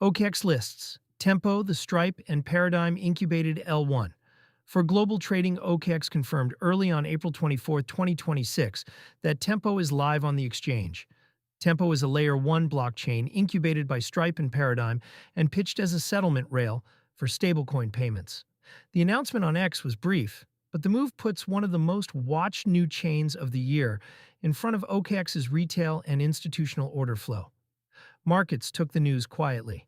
OKX lists Tempo, the Stripe, and Paradigm-Incubated L1. For global trading, OKX confirmed early on April 24, 2026, that Tempo is live on the exchange. Tempo is a Layer 1 blockchain incubated by Stripe and Paradigm and pitched as a settlement rail for stablecoin payments. The announcement on X was brief, but the move puts one of the most watched new chains of the year in front of OKX's retail and institutional order flow. Markets took the news quietly.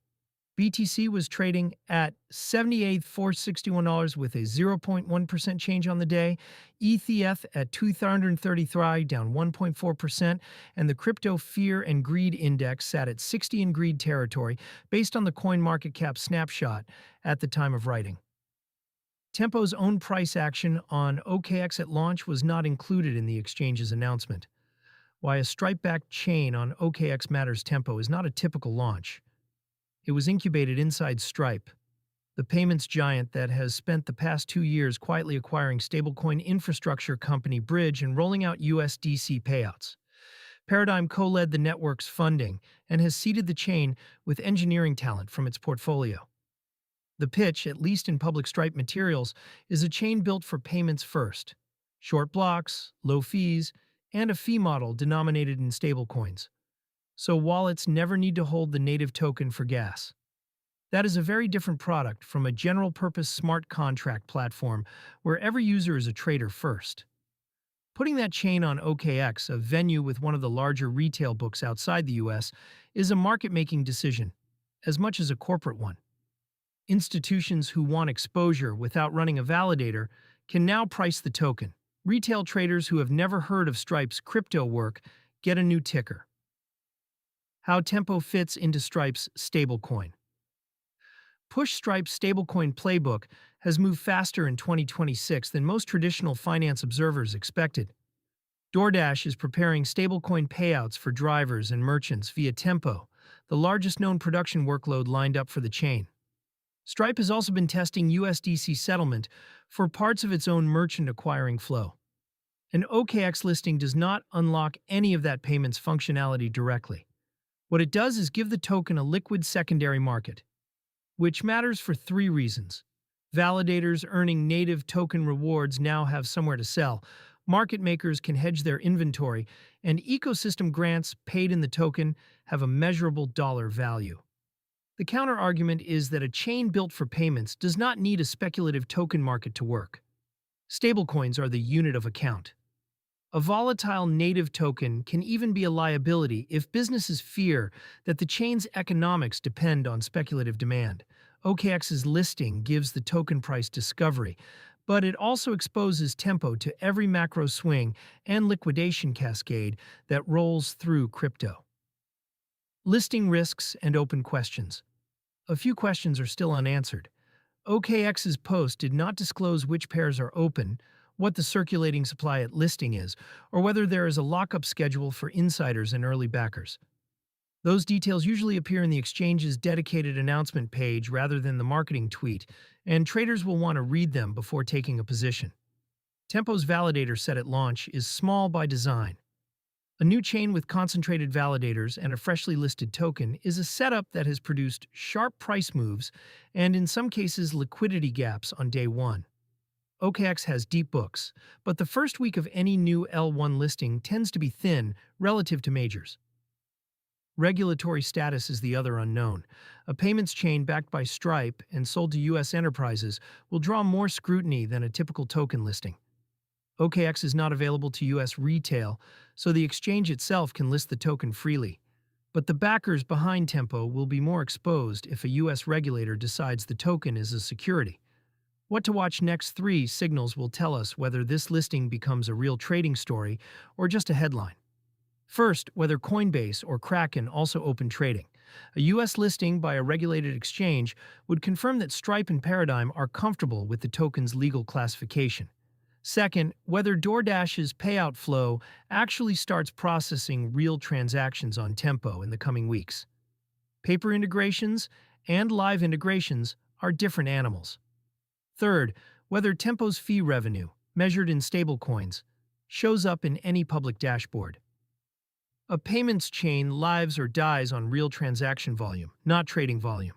BTC was trading at $78,461 with a 0.1% change on the day, ETH at 233 down 1.4%, and the Crypto Fear and Greed Index sat at 60 in greed territory based on the CoinMarketCap snapshot at the time of writing. Tempo's own price action on OKX at launch was not included in the exchange's announcement. Why a Stripe-backed chain on OKX matters. Tempo is not a typical launch. It was incubated inside Stripe, the payments giant that has spent the past 2 years quietly acquiring stablecoin infrastructure company Bridge and rolling out USDC payouts. Paradigm co-led the network's funding and has seeded the chain with engineering talent from its portfolio. The pitch, at least in public Stripe materials, is a chain built for payments first, short blocks, low fees, and a fee model denominated in stablecoins. So wallets never need to hold the native token for gas. That is a very different product from a general-purpose smart contract platform where every user is a trader first. Putting that chain on OKX, a venue with one of the larger retail books outside the US, is a market-making decision, as much as a corporate one. Institutions who want exposure without running a validator can now price the token. Retail traders who have never heard of Stripe's crypto work get a new ticker. How Tempo fits into Stripe's stablecoin. Push Stripe's stablecoin playbook has moved faster in 2026 than most traditional finance observers expected. DoorDash is preparing stablecoin payouts for drivers and merchants via Tempo, the largest known production workload lined up for the chain. Stripe has also been testing USDC settlement for parts of its own merchant acquiring flow. An OKX listing does not unlock any of that payments functionality directly. What it does is give the token a liquid secondary market, which matters for 3 reasons. Validators earning native token rewards now have somewhere to sell, market makers can hedge their inventory, and ecosystem grants paid in the token have a measurable dollar value. The counter-argument is that a chain built for payments does not need a speculative token market to work. Stablecoins are the unit of account. A volatile native token can even be a liability if businesses fear that the chain's economics depend on speculative demand. OKX's listing gives the token price discovery, but it also exposes Tempo to every macro swing and liquidation cascade that rolls through crypto. Listing risks and open questions. A few questions are still unanswered. OKX's post did not disclose which pairs are open, what the circulating supply at listing is, or whether there is a lockup schedule for insiders and early backers. Those details usually appear in the exchange's dedicated announcement page rather than the marketing tweet, and traders will want to read them before taking a position. Tempo's validator set at launch is small by design. A new chain with concentrated validators and a freshly listed token is a setup that has produced sharp price moves and, in some cases, liquidity gaps on day one. OKX has deep books, but the first week of any new L1 listing tends to be thin relative to majors. Regulatory status is the other unknown. A payments chain backed by Stripe and sold to U.S. enterprises will draw more scrutiny than a typical token listing. OKX is not available to U.S. retail, so the exchange itself can list the token freely. But the backers behind Tempo will be more exposed if a U.S. regulator decides the token is a security. What to watch next? 3 signals will tell us whether this listing becomes a real trading story or just a headline. First, whether Coinbase or Kraken also open trading. A U.S. listing by a regulated exchange would confirm that Stripe and Paradigm are comfortable with the token's legal classification. Second, whether DoorDash's payout flow actually starts processing real transactions on Tempo in the coming weeks. Paper integrations and live integrations are different animals. Third, whether Tempo's fee revenue, measured in stablecoins, shows up in any public dashboard. A payments chain lives or dies on real transaction volume, not trading volume.